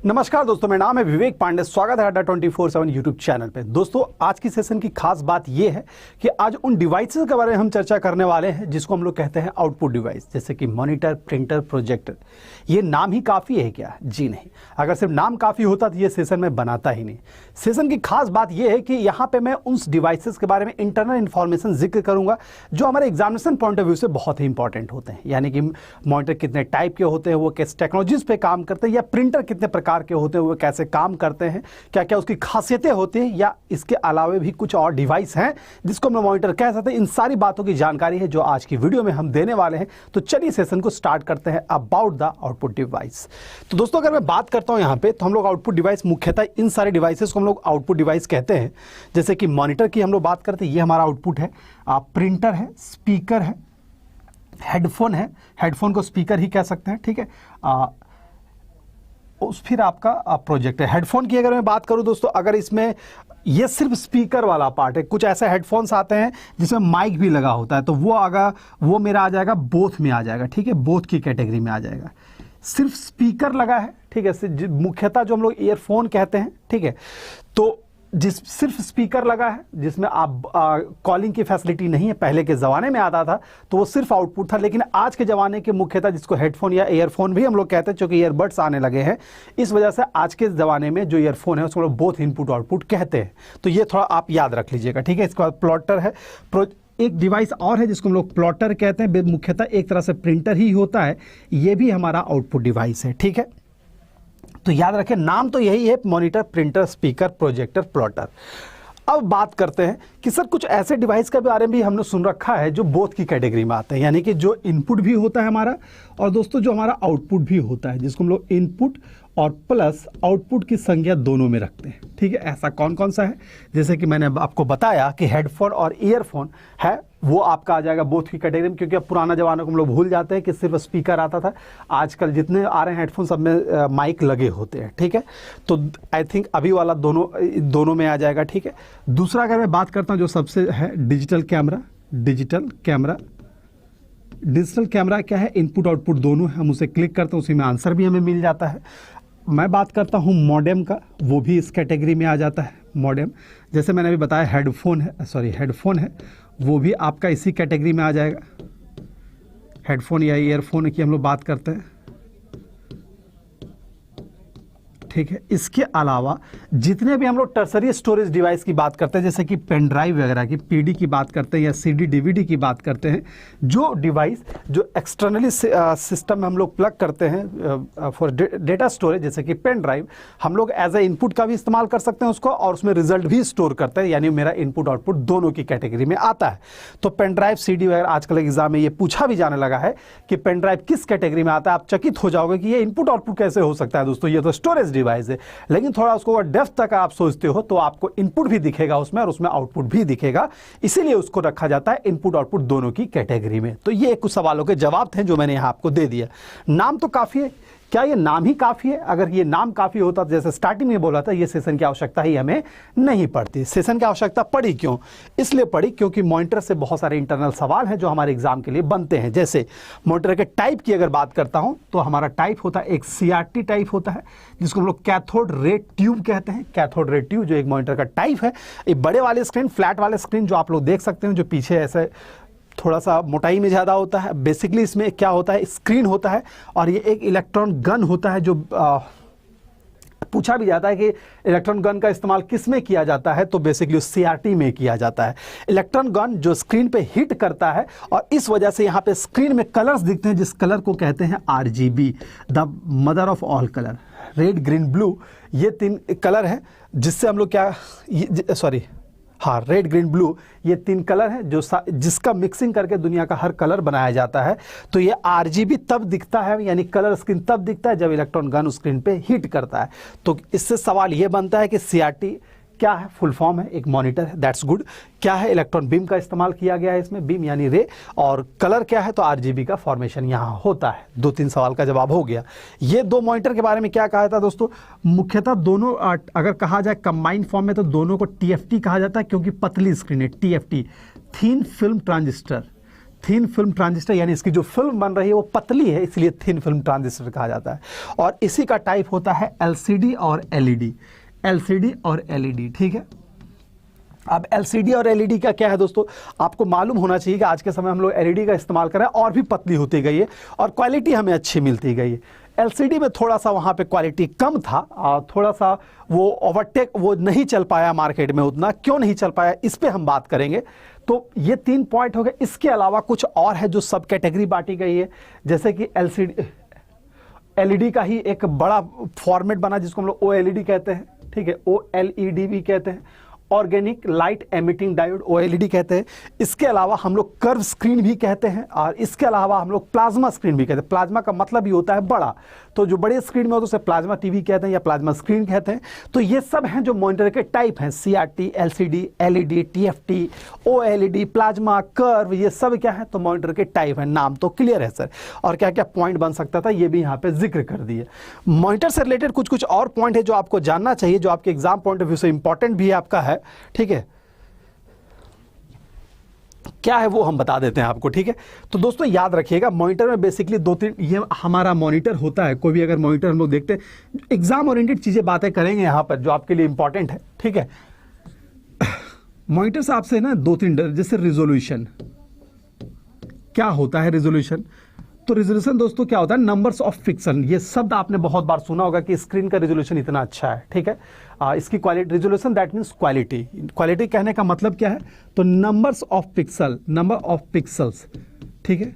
नमस्कार दोस्तों, मेरा नाम है विवेक पांडे। स्वागत है अड्डा 24/7 यूट्यूब चैनल पे। दोस्तों, आज की सेशन की खास बात यह है कि आज उन डिवाइसेस के बारे में हम चर्चा करने वाले हैं जिसको हम लोग कहते हैं आउटपुट डिवाइस, जैसे कि मॉनिटर, प्रिंटर, प्रोजेक्टर। ये नाम ही काफ़ी है क्या? जी नहीं। अगर सिर्फ नाम काफ़ी होता तो ये सेशन में बनाता ही नहीं। सेशन की खास बात यह है कि यहाँ पर मैं उन डिवाइसेस के बारे में इंटरनल इन्फॉर्मेशन जिक्र करूँगा जो हमारे एग्जामिनेशन पॉइंट ऑफ व्यू से बहुत ही इंपॉर्टेंट होते हैं। यानी कि मॉनिटर कितने टाइप के होते हैं, वो किस टेक्नोलॉजीज पे काम करते हैं, या प्रिंटर कितने प्रकार के होते हैं, वो कैसे काम करते हैं, क्या क्या उसकी खासियतें होती हैं, या इसके अलावा भी कुछ और डिवाइस हैं जिसको हम मॉनिटर कह सकते हैं। इन सारी बातों की जानकारी है जो आज की वीडियो में हम देने वाले हैं। तो चलिए सेशन को स्टार्ट करते हैं अबाउट द आउटपुट डिवाइस। तो दोस्तों, अगर मैं बात करता हूं यहां पे, तो हम लोग आउटपुट डिवाइस मुख्यतः इन सारे डिवाइसेस को हम लोग आउटपुट डिवाइस कहते हैं। जैसे कि मॉनिटर की हम लोग बात करते हैं, ये हमारा आउटपुट है। प्रिंटर है, स्पीकर है, हेडफोन है, हेडफोन को स्पीकर ही कह सकते हैं, ठीक है। फिर आपका प्रोजेक्ट है। हेडफोन की अगर मैं बात करूं दोस्तों, अगर इसमें ये सिर्फ स्पीकर वाला पार्ट है, कुछ ऐसे हेडफोन्स आते हैं जिसमें माइक भी लगा होता है, तो वो मेरा आ जाएगा बोथ में आ जाएगा, ठीक है, बोथ की कैटेगरी में आ जाएगा। सिर्फ स्पीकर लगा है, ठीक है, मुख्यतः जो हम लोग ईयरफोन कहते हैं, ठीक है। तो जिस सिर्फ स्पीकर लगा है, जिसमें आप कॉलिंग की फैसिलिटी नहीं है, पहले के ज़माने में आता था तो वो सिर्फ आउटपुट था। लेकिन आज के ज़माने के मुख्यतः जिसको हेडफोन या ईयरफोन भी हम लोग कहते हैं, क्योंकि ईयरबड्स आने लगे हैं, इस वजह से आज के ज़माने में जो ईयरफोन है उसको लोग बोथ इनपुट आउटपुट कहते हैं। तो ये थोड़ा आप याद रख लीजिएगा, ठीक है। इसके बाद प्लॉटर है। एक डिवाइस और है जिसको हम लोग प्लॉटर कहते हैं, मुख्यतः एक तरह से प्रिंटर ही होता है। ये भी हमारा आउटपुट डिवाइस है, ठीक है। तो याद रखें, नाम तो यही है, monitor, printer, speaker, projector, plotter. अब बात करते हैं कि सर कुछ ऐसे डिवाइस के बारे में भी हमने सुन रखा है जो बोथ की कैटेगरी में आते हैं, यानी कि जो इनपुट भी होता है हमारा, और दोस्तों जो हमारा आउटपुट भी होता है, जिसको हम लोग इनपुट और प्लस आउटपुट की संज्ञा दोनों में रखते हैं, ठीक है। ऐसा कौन कौन सा है? जैसे कि मैंने आपको बताया कि हेडफोन और ईयरफोन है, वो आपका आ जाएगा बोथ की कैटेगरी में, क्योंकि अब पुराना जमाना को हम लोग भूल जाते हैं कि सिर्फ स्पीकर आता था। आजकल जितने आ रहे हैं हेडफोन, सब में माइक लगे होते हैं, ठीक है। तो आई थिंक अभी वाला दोनों में आ जाएगा, ठीक है। दूसरा अगर मैं बात करता हूँ जो सबसे है, डिजिटल कैमरा। डिजिटल कैमरा क्या है? इनपुट आउटपुट दोनों है। हम उसे क्लिक करते हैं, उसी में आंसर भी हमें मिल जाता है। मैं बात करता हूँ मॉडेम का, वो भी इस कैटेगरी में आ जाता है। मॉडेम, जैसे मैंने अभी बताया, हेडफोन है, वो भी आपका इसी कैटेगरी में आ जाएगा। हेडफोन या ईयरफोन की हम लोग बात करते हैं, ठीक है। इसके अलावा जितने भी हम लोग टर्सरी स्टोरेज डिवाइस की बात करते हैं, जैसे कि पेन ड्राइव वगैरह की, पीडी की बात करते हैं, या सीडी डीवीडी की बात करते हैं, जो डिवाइस जो एक्सटर्नली सिस्टम में हम लोग प्लग करते हैं फॉर डेटा स्टोरेज, जैसे कि पेन ड्राइव, हम लोग एज ए इनपुट का भी इस्तेमाल कर सकते हैं उसको, और उसमें रिजल्ट भी स्टोर करते हैं, यानी मेरा इनपुट आउटपुट दोनों की कैटेगरी में आता है। तो पेन ड्राइव, सीडी वगैरह, आजकल एग्जाम में ये पूछा भी जाने लगा है कि पेन ड्राइव किस कैटेगरी में आता है। आप चकित हो जाओगे कि ये इनपुट आउटपुट कैसे हो सकता है दोस्तों, ये तो स्टोरेज डिवाइस है। लेकिन थोड़ा उसको डेप्थ तक आप सोचते हो तो आपको इनपुट भी दिखेगा उसमें, और उसमें आउटपुट भी दिखेगा, इसीलिए उसको रखा जाता है इनपुट आउटपुट दोनों की कैटेगरी में। तो ये कुछ सवालों के जवाब थे जो मैंने यहां आपको दे दिया। नाम तो काफी है। क्या ये नाम ही काफ़ी है? अगर ये नाम काफ़ी होता तो जैसे स्टार्टिंग में बोला था, ये सेशन की आवश्यकता ही हमें नहीं पड़ती। सेशन की आवश्यकता पड़ी क्यों? इसलिए पड़ी क्योंकि मॉनिटर से बहुत सारे इंटरनल सवाल हैं जो हमारे एग्जाम के लिए बनते हैं। जैसे मॉनिटर के टाइप की अगर बात करता हूं, तो हमारा टाइप होता है, एक CRT टाइप होता है, जिसको हम लोग कैथोड रे ट्यूब कहते हैं। कैथोड रे ट्यूब जो एक मॉनिटर का टाइप है। ये बड़े वाले स्क्रीन, फ्लैट वाले स्क्रीन जो आप लोग देख सकते हैं, जो पीछे ऐसे थोड़ा सा मोटाई में ज़्यादा होता है, बेसिकली इसमें क्या होता है, स्क्रीन होता है, और ये एक इलेक्ट्रॉन गन होता है। जो पूछा भी जाता है कि इलेक्ट्रॉन गन का इस्तेमाल किस में किया जाता है, तो बेसिकली CRT में किया जाता है। इलेक्ट्रॉन गन जो स्क्रीन पे हिट करता है, और इस वजह से यहाँ पे स्क्रीन में कलर्स दिखते हैं, जिस कलर को कहते हैं RGB, the mother of all colour. Red, green, blue, ये 3 कलर है जिससे हम लोग रेड, ग्रीन, ब्लू, ये 3 कलर हैं जिसका मिक्सिंग करके दुनिया का हर कलर बनाया जाता है। तो ये RGB तब दिखता है, यानी कलर स्क्रीन तब दिखता है जब इलेक्ट्रॉन गन उस स्क्रीन पे हिट करता है। तो इससे सवाल ये बनता है कि CRT क्या है? फुल फॉर्म है, एक मॉनिटर है, दैट्स गुड। क्या है? इलेक्ट्रॉन बीम का इस्तेमाल किया गया है इसमें, बीम यानी रे। और कलर क्या है? तो RGB का फॉर्मेशन यहाँ होता है। 2-3 सवाल का जवाब हो गया। ये 2 मॉनिटर के बारे में क्या कहा था दोस्तों? मुख्यतः दोनों अगर कहा जाए कंबाइंड फॉर्म में, तो दोनों को TFT कहा जाता है, क्योंकि पतली स्क्रीन है। TFT, thin film transistor. Thin film transistor, यानी इसकी जो फिल्म बन रही है वो पतली है, इसलिए थिन फिल्म ट्रांजिस्टर कहा जाता है। और इसी का टाइप होता है एलसीडी और एलईडी, एलसीडी और एलईडी, ठीक है। अब एलसीडी और एलईडी का क्या है दोस्तों, आपको मालूम होना चाहिए कि आज के समय हम लोग एलईडी का इस्तेमाल कर रहे हैं और भी पतली होती गई है और क्वालिटी हमें अच्छी मिलती गई है। एलसीडी में थोड़ा सा वहाँ पे क्वालिटी कम था और थोड़ा सा वो ओवरटेक वो नहीं चल पाया मार्केट में उतना, क्यों नहीं चल पाया इस पे हम बात करेंगे। तो ये 3 पॉइंट हो गए। इसके अलावा कुछ और है जो सब कैटेगरी बांटी गई है, जैसे कि एलसीडी एलईडी का ही एक बड़ा फॉर्मेट बना जिसको हम लोग ओएलईडी कहते हैं, ठीक है, ओएलईडी भी कहते हैं, organic light emitting diode OLED कहते हैं। इसके अलावा हम लोग कर्व स्क्रीन भी कहते हैं और इसके अलावा हम लोग प्लाज्मा स्क्रीन भी कहते हैं। प्लाज्मा का मतलब ही होता है बड़ा, तो जो बड़े स्क्रीन में होता है उसे प्लाज्मा टीवी कहते हैं या प्लाज्मा स्क्रीन कहते हैं। तो ये सब हैं जो मॉनिटर के टाइप हैं, CRT, LCD, LED, TFT, OLED, plasma, curve, ये सब क्या है तो मॉनिटर के टाइप हैं। नाम तो क्लियर है सर, और क्या क्या पॉइंट बन सकता था ये भी यहाँ पे जिक्र कर दिए। मॉनिटर से रिलेटेड कुछ कुछ और पॉइंट है जो आपको जानना चाहिए, जो आपके एग्जाम पॉइंट ऑफ व्यू से इंपॉर्टेंट भी आपका है, ठीक है। क्या है वो हम बता देते हैं आपको, ठीक है। तो दोस्तों याद रखिएगा, मॉनिटर में बेसिकली 2-3 ये हमारा मॉनिटर होता है। कोई भी अगर मॉनिटर हम लोग देखते हैं, एग्जाम ओरिएंटेड चीजें बातें करेंगे यहाँ पर जो आपके लिए इंपॉर्टेंट है, ठीक है। मॉनिटर से आपसे ना 2-3 जैसे रिजोल्यूशन, क्या होता है रिजोल्यूशन, तो रिजोल्यूशन दोस्तों क्या होता है, नंबर्स ऑफ पिक्सल। ये शब्द आपने बहुत बार सुना होगा कि स्क्रीन का रिजोल्यूशन इतना अच्छा है, ठीक है। इसकी quality, resolution that means quality. Quality कहने का मतलब क्या है, तो numbers of pixel, number of pixels, ठीक है,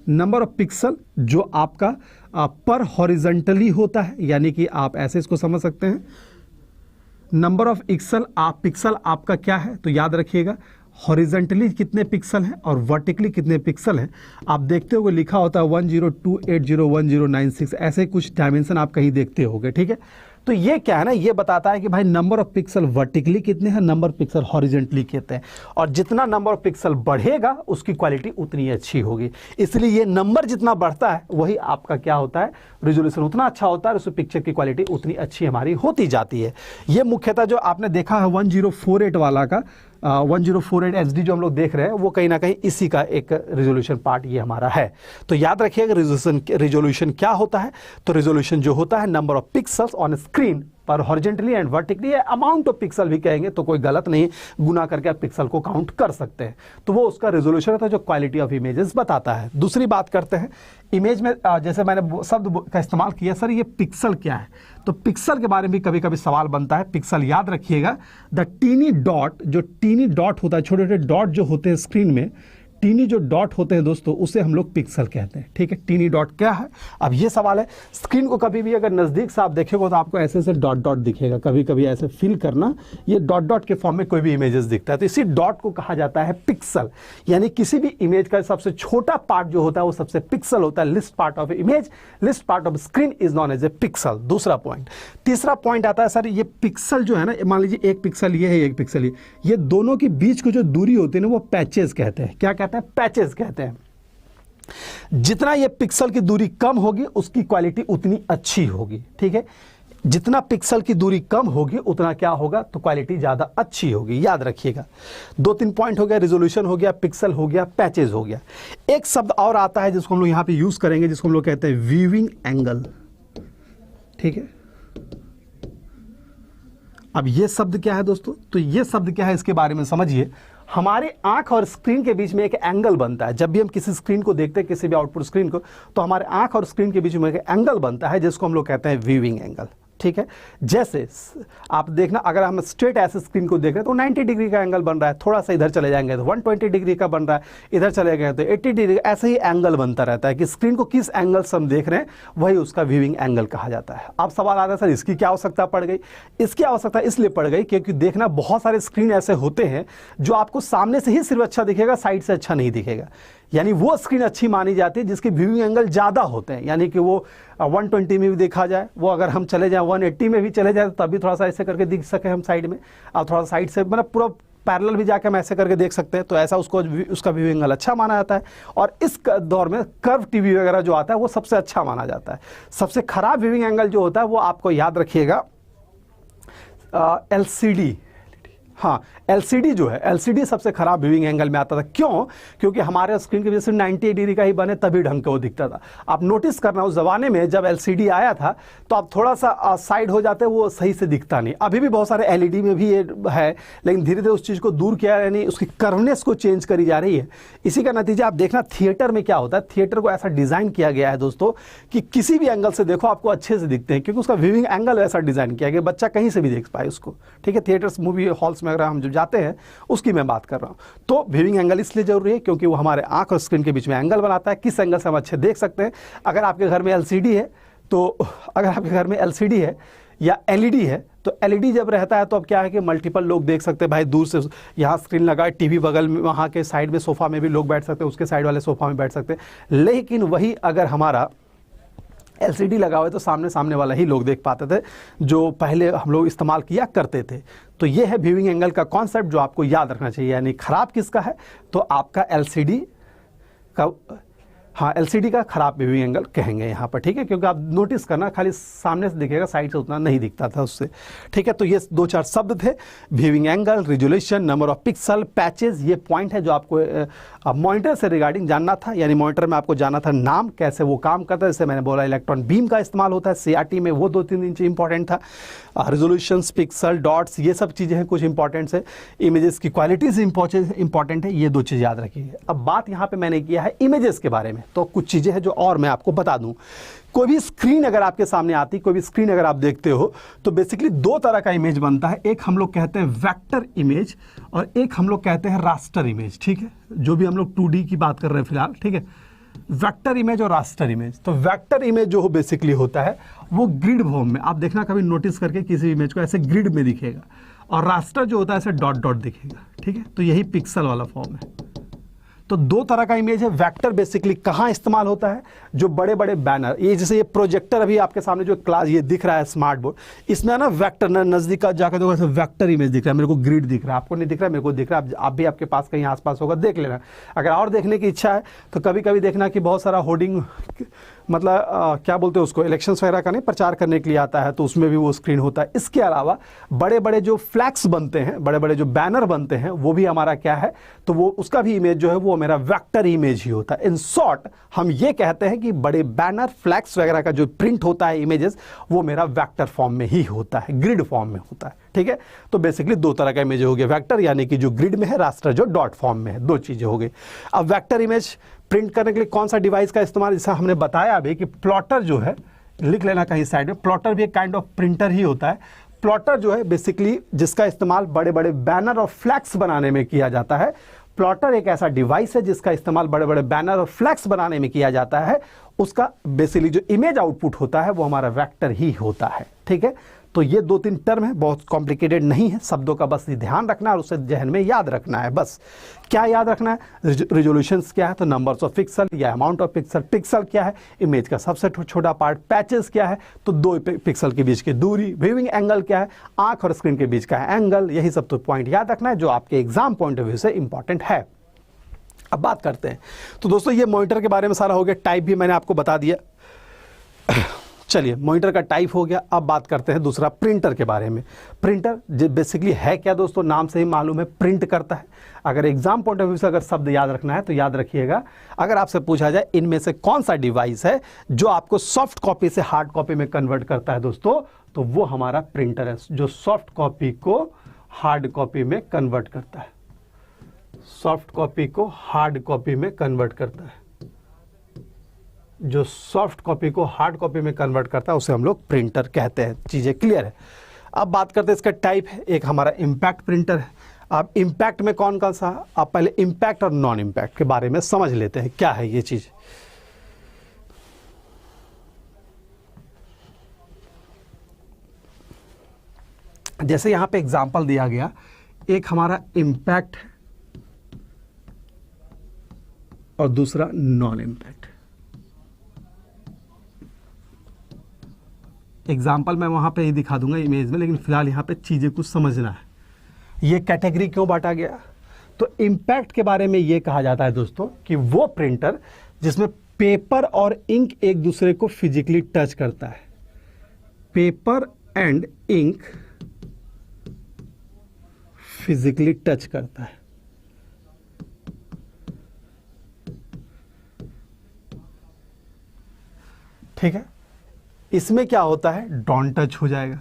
नंबर ऑफ पिक्सल जो आपका पर हॉरिजेंटली होता है, यानी कि आप ऐसे इसको समझ सकते हैं। नंबर ऑफ पिक्सल आपका क्या है, तो याद रखिएगा हॉरिजेंटली कितने पिक्सल हैं और वर्टिकली कितने पिक्सल हैं। आप देखते होगे लिखा होता है 1028010996, ऐसे कुछ डायमेंशन आप कहीं देखते होगे, ठीक है। तो ये क्या है ना, ये बताता है कि भाई नंबर ऑफ पिक्सल वर्टिकली कितने हैं, नंबर ऑफ पिक्सल हॉरिजेंटली कितने हैं, और जितना नंबर ऑफ पिक्सल बढ़ेगा उसकी क्वालिटी उतनी अच्छी होगी। इसलिए ये नंबर जितना बढ़ता है वही आपका क्या होता है, रिजोल्यूशन उतना अच्छा होता है, उसमें पिक्चर की क्वालिटी उतनी अच्छी हमारी होती जाती है। ये मुख्यतः जो आपने देखा है 1048 वाला का 1048 HD जो हम लोग देख रहे हैं वो कहीं ना कहीं इसी का एक रिजोल्यूशन पार्ट ये हमारा है। तो याद रखिएगा रिजोल्यूशन क्या होता है, तो रिजोल्यूशन जो होता है number of pixels on screen पर horizontally and vertically, amount of pixel भी कहेंगे तो कोई गलत नहीं, गुना करके आप पिक्सल को काउंट कर सकते हैं। तो वो उसका रिजोल्यूशन होता है जो क्वालिटी ऑफ इमेजेस बताता है। दूसरी बात करते हैं इमेज में, जैसे मैंने शब्द का इस्तेमाल किया सर ये पिक्सल क्या है, तो पिक्सल के बारे में भी कभी कभी सवाल बनता है। पिक्सल याद रखिएगा द टीनी डॉट, जो टीनी डॉट होता है, छोटे छोटे डॉट जो होते हैं स्क्रीन में, टीनी जो डॉट होते हैं दोस्तों उसे हम लोग पिक्सल कहते हैं, ठीक है। टीनी डॉट क्या है, अब ये सवाल है। स्क्रीन को कभी भी अगर नज़दीक से आप देखेंगे तो आपको ऐसे ऐसे डॉट डॉट दिखेगा, कभी कभी ऐसे फील करना, ये डॉट डॉट के फॉर्म में कोई भी इमेजेस दिखता है तो इसी डॉट को कहा जाता है पिक्सल। यानी किसी भी इमेज का सबसे छोटा पार्ट जो होता है वो सबसे पिक्सल होता है। Least part of image, least part of screen is known as a pixel. दूसरा पॉइंट। तीसरा पॉइंट आता है सर ये पिक्सल जो है ना, मान लीजिए एक पिक्सल ये है, एक पिक्सल ये दोनों के बीच को जो दूरी होती है ना वो पैचेस कहते हैं। क्या कहते हैं, पैचेस कहते हैं। जितना ये पिक्सल की दूरी कम होगी उसकी क्वालिटी उतनी अच्छी होगी, ठीक है। जितना पिक्सल की दूरी कम होगी उतना क्या होगा, तो क्वालिटी ज्यादा अच्छी होगी। याद रखिएगा 2-3 पॉइंट हो गया, रिजोल्यूशन हो गया, पिक्सल हो गया, पैचेस हो गया। एक शब्द और आता है जिसको हम लोग यहां पे यूज करेंगे, जिसको हम लोग कहते हैं व्यूइंग एंगल, ठीक है। अब ये शब्द क्या है दोस्तों, तो ये शब्द क्या है इसके बारे में समझिए। हमारे आंख और स्क्रीन के बीच में एक एंगल बनता है। जब भी हम किसी स्क्रीन को देखते हैं, किसी भी आउटपुट स्क्रीन को, तो हमारे आंख और स्क्रीन के बीच में एक एंगल बनता है जिसको हम लोग कहते हैं व्यूइंग एंगल, ठीक है। जैसे आप देखना, अगर हम स्ट्रेट ऐसे स्क्रीन को देख रहे हैं तो 90 डिग्री का एंगल बन रहा है, थोड़ा सा इधर चले जाएंगे तो 120 डिग्री का बन रहा है, इधर चले गए तो 80 डिग्री, ऐसे ही एंगल बनता रहता है कि स्क्रीन को किस एंगल से हम देख रहे हैं वही उसका व्यूइंग एंगल कहा जाता है। अब सवाल आता है सर इसकी क्या आवश्यकता पड़ गई। इसकी आवश्यकता इसलिए पड़ गई क्योंकि देखना बहुत सारे स्क्रीन ऐसे होते हैं जो आपको सामने से ही सिर्फ अच्छा दिखेगा, साइड से अच्छा नहीं दिखेगा। यानी वो स्क्रीन अच्छी मानी जाती है जिसके व्यूइंग एंगल ज़्यादा होते हैं, यानी कि वो 120 में भी देखा जाए, वो अगर हम चले जाएं 180 में भी चले जाए तो तभी थोड़ा सा ऐसे करके दिख सके हम साइड में, और थोड़ा साइड से मतलब पूरा पैरेलल भी जाके हम ऐसे करके देख सकते हैं, तो ऐसा उसका व्यूइंग एंगल अच्छा माना जाता है। और इस दौर में कर्व टीवी वगैरह जो आता है वो सबसे अच्छा माना जाता है। सबसे खराब व्यूइंग एंगल जो होता है वो आपको याद रखिएगा LCD, हाँ, LCD जो है, LCD सबसे खराब व्यूइंग एंगल में आता था। क्यों? क्योंकि हमारे स्क्रीन की वजह से 98 डिग्री का ही बने तभी ढंग का वो दिखता था। आप नोटिस करना, उस ज़माने में जब LCD आया था तो आप थोड़ा सा साइड हो जाते, वो सही से दिखता नहीं। अभी भी बहुत सारे LED में भी ये है, लेकिन धीरे धीरे उस चीज़ को दूर किया, यानी उसकी कर्वनेस को चेंज करी जा रही है। इसी का नतीजा आप देखना थिएटर में क्या होता है। थिएटर को ऐसा डिज़ाइन किया गया है दोस्तों कि किसी भी एंगल से देखो आपको अच्छे से दिखते हैं, क्योंकि उसका व्यूइंग एंगल ऐसा डिज़ाइन किया गया, बच्चा कहीं से भी देख पाए उसको। ठीक है, थिएटर्स, मूवी हॉल्स में अगर हम जो जाते हैं उसकी मैं बात कर रहा हूं। तो व्यूइंग एंगल इसलिए जरूरी है क्योंकि वो हमारे आंख और स्क्रीन के बीच में एंगल बनाता है, किस एंगल से हम अच्छे देख सकते हैं। अगर आपके घर में LCD है तो अगर आपके घर में LCD है या LED है तो LED जब रहता है तो अब क्या है कि मल्टीपल लोग देख सकते हैं भाई, दूर से यहाँ स्क्रीन लगा है, टीवी बगल में, वहाँ के साइड में सोफा में भी लोग बैठ सकते हैं, उसके साइड वाले सोफा में बैठ सकते हैं। लेकिन वही अगर हमारा LCD लगा हुआ है तो सामने सामने वाला ही लोग देख पाते थे, जो पहले हम लोग इस्तेमाल किया करते थे। तो ये है व्यूइंग एंगल का कॉन्सेप्ट जो आपको याद रखना चाहिए। यानी खराब किसका है? तो आपका LCD का, हाँ, LCD का खराब व्यूइंग एंगल कहेंगे यहाँ पर। ठीक है, क्योंकि आप नोटिस करना खाली सामने से दिखेगा, साइड से उतना नहीं दिखता था उससे। ठीक है, तो ये 2-4 शब्द थे, viewing angle, resolution, number of pixel, patches. ये पॉइंट है जो आपको मॉनिटर से रिगार्डिंग जानना था। यानी मॉनिटर में आपको जानना था नाम, कैसे वो काम करता है। जैसे मैंने बोला इलेक्ट्रॉन बीम का इस्तेमाल होता है CRT में, वो 2-3 इंच इंपॉर्टेंट था। रिजोल्यूशन, पिक्सल, डॉट्स, ये सब चीज़ें हैं कुछ इंपॉर्टेंट्स है। इमेजेस की क्वालिटीज इंपॉर्टेंट है, ये 2 चीज़ याद रखिए। अब बात यहाँ पे मैंने किया है इमेजेस के बारे में, तो कुछ चीज़ें हैं जो और मैं आपको बता दूं। कोई भी स्क्रीन अगर आपके सामने आती, कोई भी स्क्रीन अगर आप देखते हो तो बेसिकली 2 तरह का इमेज बनता है। एक हम लोग कहते हैं वेक्टर इमेज और एक हम लोग कहते हैं रास्टर इमेज। ठीक है, जो भी हम लोग 2D की बात कर रहे हैं फिलहाल। ठीक है, वेक्टर इमेज और रास्टर इमेज। तो वेक्टर इमेज जो बेसिकली होता है वो ग्रिड फॉर्म में, आप देखना कभी नोटिस करके किसी इमेज को ऐसे ग्रिड में दिखेगा, और रास्टर जो होता है ऐसे डॉट डॉट दिखेगा। ठीक है, तो यही पिक्सल वाला फॉर्म है। तो 2 तरह का इमेज है। वेक्टर बेसिकली कहाँ इस्तेमाल होता है? जो बड़े बड़े बैनर, ये जैसे ये प्रोजेक्टर अभी आपके सामने जो क्लास ये दिख रहा है स्मार्ट बोर्ड, इसमें ना वेक्टर, नज़दीक जाकर देखो ऐसे वेक्टर इमेज दिख रहा है, मेरे को ग्रिड दिख रहा है, आपको नहीं दिख रहा है, मेरे को दिख रहा है। आप भी आपके पास कहीं आसपास होगा, देख लेना। अगर और देखने की इच्छा है तो कभी कभी देखना कि बहुत सारा होर्डिंग, मतलब क्या बोलते हैं उसको, इलेक्शंस वगैरह का नहीं, प्रचार करने के लिए आता है, तो उसमें भी वो स्क्रीन होता है। इसके अलावा बड़े बड़े जो फ्लैक्स बनते हैं, बड़े बड़े जो बैनर बनते हैं, वो भी हमारा क्या है, तो वो उसका भी इमेज जो है वो मेरा वेक्टर इमेज ही होता है। इन शॉर्ट हम ये कहते हैं कि बड़े बैनर, फ्लैक्स वगैरह का जो प्रिंट होता है इमेजेस, वो मेरा वेक्टर फॉर्म में ही होता है, ग्रिड फॉर्म में होता है। ठीक है, तो बेसिकली 2 तरह का इमेज हो गया, वेक्टर यानी कि जो ग्रिड में है, रास्टर जो डॉट फॉर्म में है, 2 चीजें हो गई। अब वेक्टर इमेज प्रिंट करने के लिए कौन सा डिवाइस का इस्तेमाल, जैसा हमने बताया अभी कि प्लॉटर जो है, लिख लेना कहीं साइड में, प्लॉटर भी एक काइंड ऑफ प्रिंटर ही होता है। प्लॉटर जो है बेसिकली जिसका इस्तेमाल बड़े बड़े बैनर और फ्लैक्स बनाने में किया जाता है। प्लॉटर एक ऐसा डिवाइस है जिसका इस्तेमाल बड़े बड़े बैनर और फ्लैक्स बनाने में किया जाता है। उसका बेसिकली जो इमेज आउटपुट होता है वो हमारा वेक्टर ही होता है। ठीक है, तो ये 2-3 टर्म है, बहुत कॉम्प्लिकेटेड नहीं है, शब्दों का बस ध्यान रखना है और उसे जहन में याद रखना है। बस क्या याद रखना है? रिजोल्यूशंस क्या है, तो नंबर्स ऑफ पिक्सल या अमाउंट ऑफ पिक्सल। पिक्सल क्या है? इमेज का सबसे छोटा पार्ट। पैचेस क्या है? तो 2 पिक्सल के बीच की दूरी। व्यूइंग एंगल क्या है? आंख और स्क्रीन के बीच का एंगल। यही सब तो पॉइंट याद रखना है जो आपके एग्जाम पॉइंट ऑफ व्यू से इंपॉर्टेंट है। अब बात करते हैं, तो दोस्तों ये मॉनिटर के बारे में सारा हो गया, टाइप भी मैंने आपको बता दिया। चलिए, मॉनिटर का टाइप हो गया। अब बात करते हैं दूसरा, प्रिंटर के बारे में। प्रिंटर बेसिकली है क्या दोस्तों? नाम से ही मालूम है, प्रिंट करता है। अगर एग्जाम पॉइंट ऑफ व्यू से अगर शब्द याद रखना है तो याद रखिएगा, अगर आपसे पूछा जाए इनमें से कौन सा डिवाइस है जो आपको सॉफ्ट कॉपी से हार्ड कॉपी में कन्वर्ट करता है दोस्तों, तो वो हमारा प्रिंटर है, जो सॉफ्ट कॉपी को हार्ड कॉपी में कन्वर्ट करता है। सॉफ्ट कॉपी को हार्ड कॉपी में कन्वर्ट करता है, जो सॉफ्ट कॉपी को हार्ड कॉपी में कन्वर्ट करता है उसे हम लोग प्रिंटर कहते हैं। चीज़ें क्लियर है? अब बात करते हैं इसका टाइप है। एक हमारा इम्पैक्ट प्रिंटर है। अब इम्पैक्ट में कौन कौन सा, आप पहले इम्पैक्ट और नॉन इम्पैक्ट के बारे में समझ लेते हैं, क्या है ये चीज़। जैसे यहां पे एग्जांपल दिया गया, एक हमारा इम्पैक्ट है और दूसरा नॉन इम्पैक्ट। एग्जाम्पल मैं वहाँ पे ही दिखा दूंगा इमेज में, लेकिन फिलहाल यहाँ पे चीज़ें कुछ समझना है। ये कैटेगरी क्यों बांटा गया? तो इम्पैक्ट के बारे में ये कहा जाता है दोस्तों कि वो प्रिंटर जिसमें पेपर और इंक एक दूसरे को फिजिकली टच करता है। Paper and ink physically touch करता है। ठीक है, इसमें क्या होता है, डोंट टच हो जाएगा।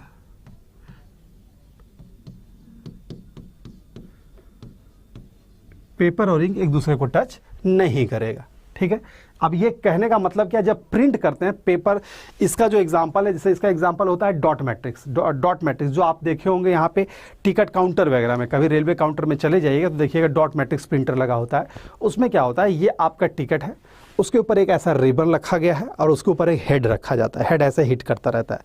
पेपर और इंक एक दूसरे को टच नहीं करेगा। ठीक है, अब ये कहने का मतलब क्या, जब प्रिंट करते हैं पेपर, इसका जो एग्जांपल है, जैसे इसका एग्जांपल होता है डॉट मैट्रिक्स। डॉट मैट्रिक्स जो आप देखे होंगे यहाँ पे टिकट काउंटर वगैरह में, कभी रेलवे काउंटर में चले जाइएगा तो देखिएगा डॉट मैट्रिक्स प्रिंटर लगा होता है। उसमें क्या होता है, ये आपका टिकट है, उसके ऊपर एक ऐसा रिबन रखा गया है और उसके ऊपर एक हेड रखा जाता है। हेड ऐसे हिट करता रहता है,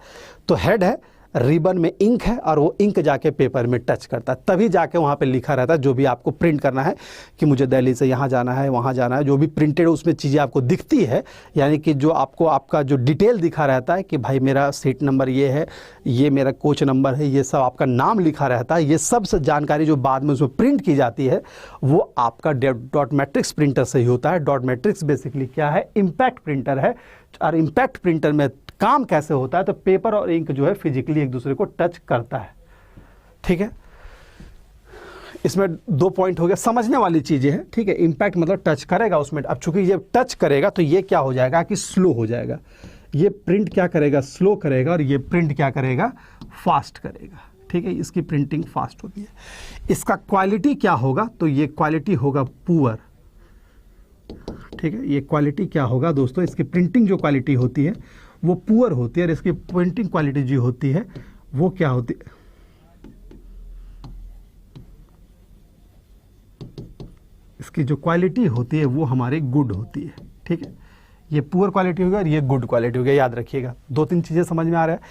तो हेड है, रिबन में इंक है और वो इंक जाके पेपर में टच करता है, तभी जाके वहाँ पे लिखा रहता है जो भी आपको प्रिंट करना है कि मुझे दिल्ली से यहाँ जाना है, वहाँ जाना है, जो भी प्रिंटेड उसमें चीज़ें आपको दिखती है, यानी कि जो आपको आपका जो डिटेल दिखा रहता है कि भाई मेरा सीट नंबर ये है, ये मेरा कोच नंबर है, ये सब आपका नाम लिखा रहता है, ये सब से जानकारी जो बाद में उसमें प्रिंट की जाती है वो आपका डॉट मैट्रिक्स प्रिंटर से ही होता है। डॉट मैट्रिक्स बेसिकली क्या है, इम्पैक्ट प्रिंटर है। और इम्पैक्ट प्रिंटर में काम कैसे होता है, तो पेपर और इंक जो है फिजिकली एक दूसरे को टच करता है। ठीक है, इसमें 2 पॉइंट हो गया, समझने वाली चीजें हैं। ठीक है, इम्पैक्ट मतलब टच करेगा उसमें। अब चूंकि ये टच करेगा तो ये क्या हो जाएगा कि स्लो हो जाएगा। ये प्रिंट क्या करेगा, स्लो करेगा, और ये प्रिंट क्या करेगा, फास्ट करेगा। ठीक है, इसकी प्रिंटिंग फास्ट होती है। इसका क्वालिटी क्या होगा, तो ये क्वालिटी होगा पुअर। ठीक है, ये क्वालिटी क्या होगा दोस्तों, इसकी प्रिंटिंग जो क्वालिटी होती है वो पुअर होती है, और इसकी प्रिंटिंग क्वालिटी जो होती है वो क्या होती है, इसकी जो क्वालिटी होती है वो हमारी गुड होती है। ठीक है, ये पुअर क्वालिटी होगा और ये गुड क्वालिटी होगी, याद रखिएगा। 2-3 चीज़ें समझ में आ रहा है।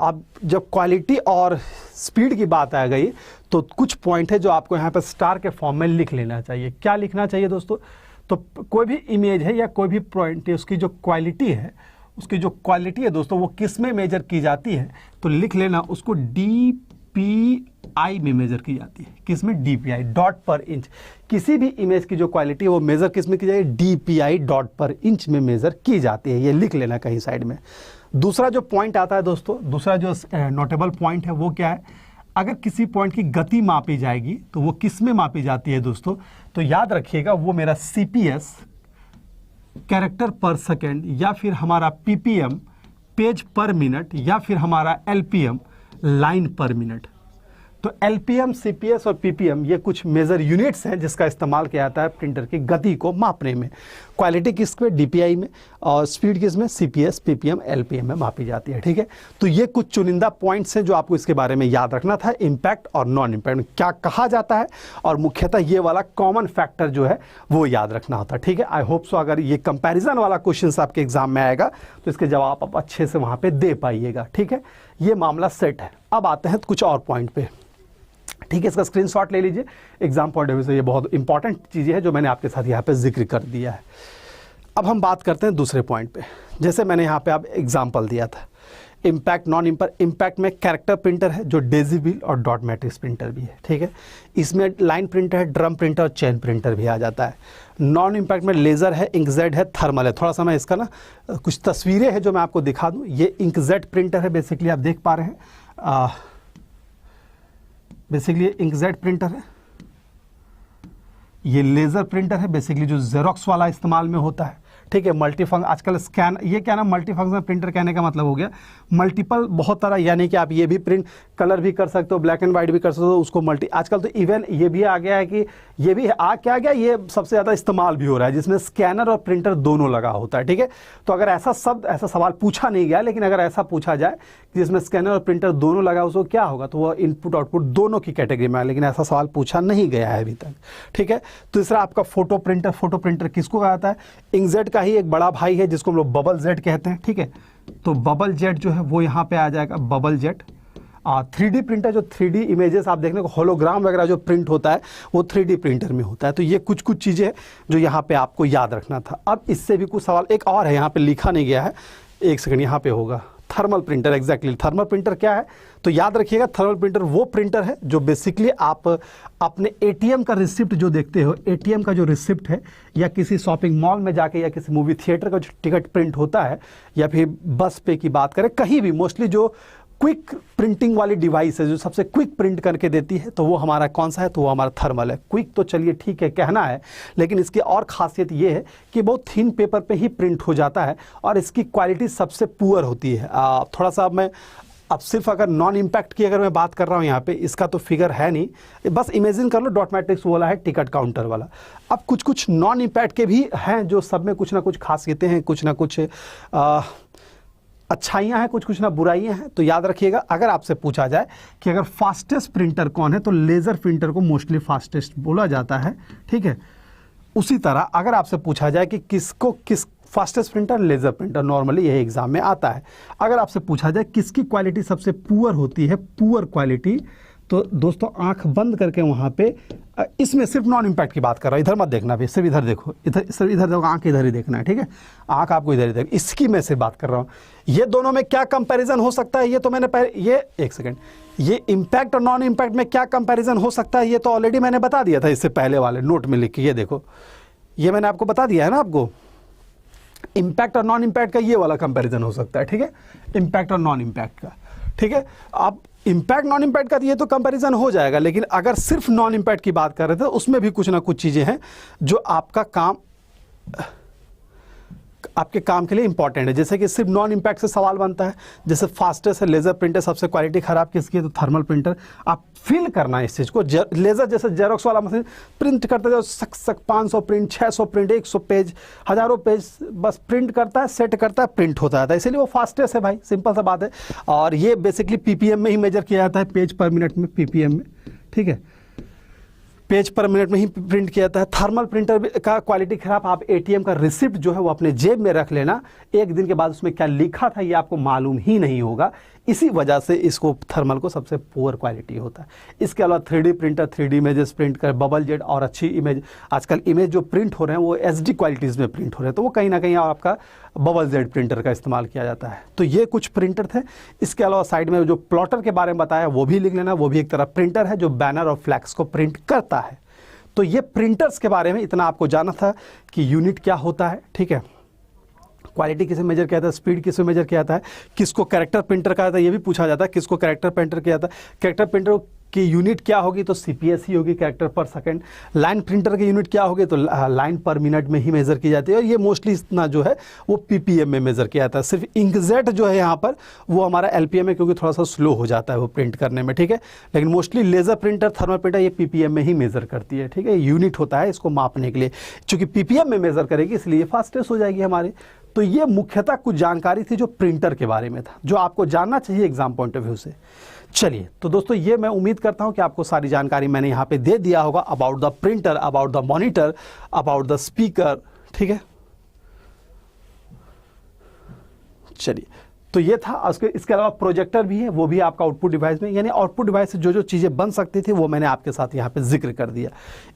अब जब क्वालिटी और स्पीड की बात आ गई तो कुछ पॉइंट है जो आपको यहाँ पर स्टार के फॉर्म में लिख लेना चाहिए। क्या लिखना चाहिए दोस्तों, तो कोई भी इमेज है या कोई भी पॉइंट है, उसकी जो क्वालिटी है, उसकी जो क्वालिटी है दोस्तों वो किस में मेजर की जाती है, तो लिख लेना उसको DPI में मेजर की जाती है। किस में, DPI, डॉट पर इंच। किसी भी इमेज की जो क्वालिटी है वो मेजर किस में की जाएगी, DPI, डॉट पर इंच में मेजर की जाती है। ये लिख लेना कहीं साइड में। दूसरा जो पॉइंट आता है दोस्तों, दूसरा जो नोटेबल पॉइंट है वो क्या है, अगर किसी पॉइंट की गति मापी जाएगी तो वो किस में मापी जाती है दोस्तों, तो याद रखिएगा वो मेरा CPS, कैरेक्टर पर सेकेंड, या फिर हमारा PPM, पेज पर मिनट, या फिर हमारा LPM, लाइन पर मिनट। तो LPM, CPS और PPM ये कुछ मेजर यूनिट्स हैं जिसका इस्तेमाल किया जाता है प्रिंटर की गति को मापने में। क्वालिटी किस में, DPI में, और स्पीड किस में, CPS, PPM, LPM में मापी जाती है। ठीक है, तो ये कुछ चुनिंदा पॉइंट्स हैं जो आपको इसके बारे में याद रखना था। इम्पैक्ट और नॉन इम्पैक्ट क्या कहा जाता है, और मुख्यतः ये वाला कॉमन फैक्टर जो है वो याद रखना होता है। ठीक है, आई होप सो अगर ये कंपैरिजन वाला क्वेश्चन आपके एग्जाम में आएगा तो इसके जवाब आप अच्छे से वहाँ पे दे पाइएगा। ठीक है, ये मामला सेट है। अब आते हैं कुछ और पॉइंट पे। ठीक है, इसका स्क्रीनशॉट ले लीजिए, एग्जाम पॉइंट ऑफ व्यू से ये बहुत इंपॉर्टेंट चीज़ें हैं जो मैंने आपके साथ यहाँ पे जिक्र कर दिया है। अब हम बात करते हैं दूसरे पॉइंट पे। जैसे मैंने यहाँ पे आप एग्जांपल दिया था, इम्पैक्ट, नॉन इम्पैक्ट। इम्पैक्ट में कैरेक्टर प्रिंटर है जो डेजी व्हील और डॉट मैट्रिक्स प्रिंटर भी है। ठीक है, इसमें लाइन प्रिंटर है, ड्रम प्रिंटर और चेन प्रिंटर भी आ जाता है। नॉन इम्पैक्ट में लेज़र है, इंकजेट है, थर्मल है। थोड़ा सा मैं इसका ना कुछ तस्वीरें हैं जो मैं आपको दिखा दूँ। ये इंकजेट प्रिंटर है, बेसिकली आप देख पा रहे हैं, बेसिकली इंकजेट प्रिंटर है। ये लेज़र प्रिंटर है, बेसिकली जो जेरोक्स वाला इस्तेमाल में होता है। ठीक है, मल्टीफंक्शन, आजकल स्कैन, ये क्या ना मल्टीफंक्शन प्रिंटर कहने का मतलब हो गया मल्टीपल, बहुत तरह, यानी कि आप ये भी प्रिंट कलर भी कर सकते हो, ब्लैक एंड वाइट भी कर सकते हो, उसको मल्टी। आजकल तो इवन ये भी आ गया है कि ये भी क्या गया, ये सबसे ज़्यादा इस्तेमाल भी हो रहा है जिसमें स्कैनर और प्रिंटर दोनों लगा होता है। ठीक है, तो अगर ऐसा सवाल पूछा नहीं गया, लेकिन अगर ऐसा पूछा जाए कि जिसमें स्कैनर और प्रिंटर दोनों लगा, उसको क्या होगा, तो वो इनपुट आउटपुट दोनों की कैटेगरी में है, लेकिन ऐसा सवाल पूछा नहीं गया है अभी तक। ठीक है, तीसरा आपका फोटो प्रिंटर। फोटो प्रिंटर किसको कहा जाता है, इंकजेट का ही एक बड़ा भाई है जिसको हम लोग बबल जेट कहते हैं। ठीक है, तो बबल जेट जो है वो यहाँ पे आ जाएगा, बबल जेट। 3D प्रिंटर, जो 3D इमेजेस आप देखने को, होलोग्राम वगैरह जो प्रिंट होता है वो 3D प्रिंटर में होता है। तो ये कुछ चीज़ें हैं जो यहाँ पे आपको याद रखना था। अब इससे भी कुछ सवाल, एक और है यहाँ पे लिखा नहीं गया है, एक सेकंड, यहाँ पे होगा thermal printer. Exactly, thermal printer क्या है, तो याद रखिएगा थर्मल प्रिंटर वो प्रिंटर है जो बेसिकली आप अपने ATM का रिसिप्ट जो देखते हो, ATM का जो रिसिप्ट है, या किसी शॉपिंग मॉल में जाके, या किसी मूवी थिएटर का जो टिकट प्रिंट होता है, या फिर बस पे की बात करें, कहीं भी मोस्टली जो क्विक प्रिंटिंग वाली डिवाइस है जो सबसे क्विक प्रिंट करके देती है, तो वो हमारा कौन सा है, तो वो हमारा थर्मल है। क्विक तो चलिए ठीक है कहना है, लेकिन इसकी और खासियत ये है कि बहुत थिन पेपर पे ही प्रिंट हो जाता है और इसकी क्वालिटी सबसे पुअर होती है। थोड़ा सा मैं अब सिर्फ अगर नॉन इम्पैक्ट की अगर मैं बात कर रहा हूँ यहाँ पे, इसका तो फिगर है नहीं, बस इमेजिन कर लो डॉट मैट्रिक्स वाला है टिकट काउंटर वाला। अब कुछ कुछ नॉन इम्पैक्ट के भी हैं जो सब में कुछ ना कुछ खासियतें हैं, कुछ ना कुछ अच्छाइयाँ हैं, कुछ कुछ ना बुराइयाँ हैं। तो याद रखिएगा, अगर आपसे पूछा जाए कि अगर फास्टेस्ट प्रिंटर कौन है, तो लेज़र प्रिंटर को मोस्टली फास्टेस्ट बोला जाता है, ठीक है। उसी तरह अगर आपसे पूछा जाए कि किसको किस fastest printer, laser printer, normally यही एग्जाम में आता है। अगर आपसे पूछा जाए किसकी क्वालिटी सबसे पुअर होती है, पुअर क्वालिटी, तो दोस्तों आंख बंद करके वहाँ पे, इसमें सिर्फ नॉन इम्पैक्ट की बात कर रहा हूँ, इधर मत देखना भी, सिर्फ इधर देखो, इधर सिर्फ इधर देखो, आंख इधर ही देखना है, ठीक है। आंख आपको इधर ही देख, इसकी मैं से बात कर रहा हूँ। ये दोनों में क्या कंपैरिजन हो सकता है, ये तो मैंने पहले, ये एक सेकंड, ये इम्पैक्ट और नॉन इम्पैक्ट में क्या कंपैरिजन हो सकता है, ये तो ऑलरेडी मैंने बता दिया था इससे पहले वाले नोट में लिख के। ये देखो, ये मैंने आपको बता दिया है ना आपको, इम्पैक्ट और नॉन इम्पैक्ट का ये वाला कंपैरिजन हो सकता है, ठीक है, इम्पैक्ट और नॉन इम्पैक्ट का, ठीक है। अब इम्पैक्ट नॉन इम्पैक्ट का ये तो कंपैरिजन हो जाएगा, लेकिन अगर सिर्फ नॉन इम्पैक्ट की बात कर रहे थे, उसमें भी कुछ ना कुछ चीज़ें हैं जो आपका काम, आपके काम के लिए इंपॉर्टेंट है। जैसे कि सिर्फ नॉन इम्पैक्ट से सवाल बनता है, जैसे फास्टेस्ट है लेज़र प्रिंटर, सबसे क्वालिटी ख़राब किसकी है, तो थर्मल प्रिंटर। आप फील करना है इस चीज़ को, लेज़र जैसे जेरोक्स वाला मशीन प्रिंट करते जाओ, सक सक 500 प्रिंट, 600 प्रिंट, 100 पेज, हज़ारों पेज, बस प्रिंट करता है, सेट करता है, प्रिंट होता है, इसीलिए वो फास्टेस्ट है भाई, सिंपल सा बात है। और ये बेसिकली पीपीएम में ही मेजर किया जाता है, पेज पर मिनट में, पीपीएम में, ठीक है, पेज पर मिनट में ही प्रिंट किया जाता है। थर्मल प्रिंटर का क्वालिटी खराब, आप एटीएम का रिसिप्ट जो है वो अपने जेब में रख लेना, एक दिन के बाद उसमें क्या लिखा था ये आपको मालूम ही नहीं होगा, इसी वजह से इसको थर्मल को सबसे पुअर क्वालिटी होता है। इसके अलावा 3D printer 3D images print कर, बबल जेट और अच्छी इमेज, आजकल इमेज जो प्रिंट हो रहे हैं वो HD क्वालिटीज़ में प्रिंट हो रहे हैं, तो वो कहीं ना कहीं आपका बबल जेट प्रिंटर का इस्तेमाल किया जाता है। तो ये कुछ प्रिंटर थे। इसके अलावा साइड में जो प्लॉटर के बारे में बताया वो भी लिख लेना, वो भी एक तरह प्रिंटर है जो बैनर और फ्लैक्स को प्रिंट करता है। तो ये प्रिंटर्स के बारे में इतना आपको जाना था कि यूनिट क्या होता है, ठीक है, क्वालिटी किसे मेजर किया जाता है, स्पीड किसे मेजर किया जाता है, किसको कैरेक्टर प्रिंटर कहा जाता है, ये भी पूछा जाता है किसको कैरेक्टर प्रिंटर किया जाता है, कैरेक्टर प्रिंटर की यूनिट क्या होगी, तो CPS ही होगी, कैरेक्टर पर सेकंड। लाइन प्रिंटर की यूनिट क्या होगी, तो लाइन पर मिनट में ही मेज़र की जाती है, और ये मोस्टली इतना जो है वो PPM में मेज़र किया जाता है। सिर्फ इंकजेट जो है यहाँ पर वो हमारा LPM है, क्योंकि थोड़ा सा स्लो हो जाता है वो प्रिंट करने में, ठीक है। लेकिन mostly laser printer, thermal printer ये PPM में ही मेज़र करती है, ठीक है, यूनिट होता है इसको मापने के लिए। चूँकि PPM में मेज़र करेगी इसलिए फास्टेस्ट हो जाएगी हमारी। तो ये मुख्यतः कुछ जानकारी थी जो प्रिंटर के बारे में था, जो आपको जानना चाहिए एग्जाम पॉइंट ऑफ व्यू से। चलिए, तो दोस्तों ये मैं उम्मीद करता हूं कि आपको सारी जानकारी मैंने यहाँ पे दे दिया होगा about the printer, about the monitor, about the speaker, ठीक है। चलिए, तो ये था। इसके अलावा प्रोजेक्टर भी है, वो भी आपका आउटपुट डिवाइस में, यानी आउटपुट डिवाइस से जो जो चीज़ें बन सकती थी वो मैंने आपके साथ यहाँ पे जिक्र कर दिया।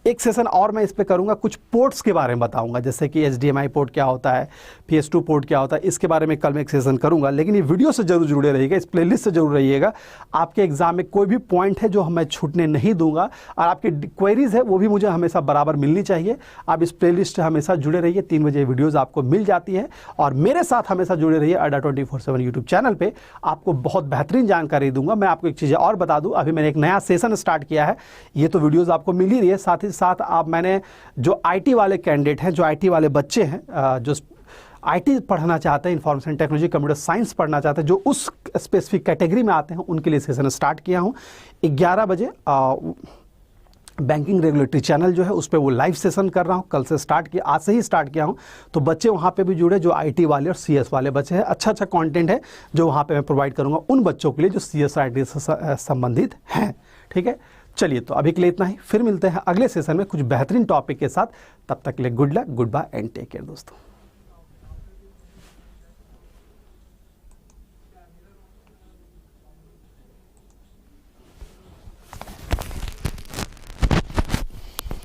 एक सेशन और मैं इस पे करूँगा, कुछ पोर्ट्स के बारे में बताऊँगा, जैसे कि HDMI पोर्ट क्या होता है, PS2 पोर्ट क्या होता है, इसके बारे में कल मैं एक सेशन करूँगा। लेकिन ये वीडियो से जरूर जुड़े रहिएगा, इस प्लेलिस्ट से जरूर रहिएगा। आपके एग्जाम में कोई भी पॉइंट है जो मैं छूटने नहीं दूंगा, और आपकी क्वेरीज है वो भी मुझे हमेशा बराबर मिलनी चाहिए। आप इस प्लेलिस्ट से हमेशा जुड़े रहिए, 3 बजे वीडियोज़ आपको मिल जाती है, और मेरे साथ हमेशा जुड़े रहिए अड्डा 24/7 यूट्यूब चैनल पे। आपको बहुत बेहतरीन जानकारी दूंगा। मैं आपको एक चीज़ और बता दूं, अभी मैंने एक नया सेशन स्टार्ट किया है, ये तो वीडियोस आपको मिल ही रही है, साथ ही साथ आप मैंने जो IT वाले कैंडिडेट हैं, जो IT वाले बच्चे हैं, जो IT पढ़ना चाहते हैं, इंफॉर्मेशन टेक्नोलॉजी, कंप्यूटर साइंस पढ़ना चाहते हैं, जो उस स्पेसिफिक कैटेगरी में आते हैं, उनके लिए सेशन स्टार्ट किया हूँ 11 बजे। बैंकिंग रेगुलेटरी चैनल जो है उस पर वो लाइव सेशन कर रहा हूँ, कल से स्टार्ट किया, आज से ही स्टार्ट किया हूँ। तो बच्चे वहाँ पे भी जुड़े जो IT वाले और CS वाले बच्चे हैं। अच्छा अच्छा कंटेंट है जो वहाँ पे मैं प्रोवाइड करूँगा उन बच्चों के लिए जो CS IT से संबंधित हैं, ठीक है। चलिए, तो अभी के लिए इतना ही, फिर मिलते हैं अगले सेशन में कुछ बेहतरीन टॉपिक के साथ। तब तक के लिए good luck, goodbye and take care दोस्तों।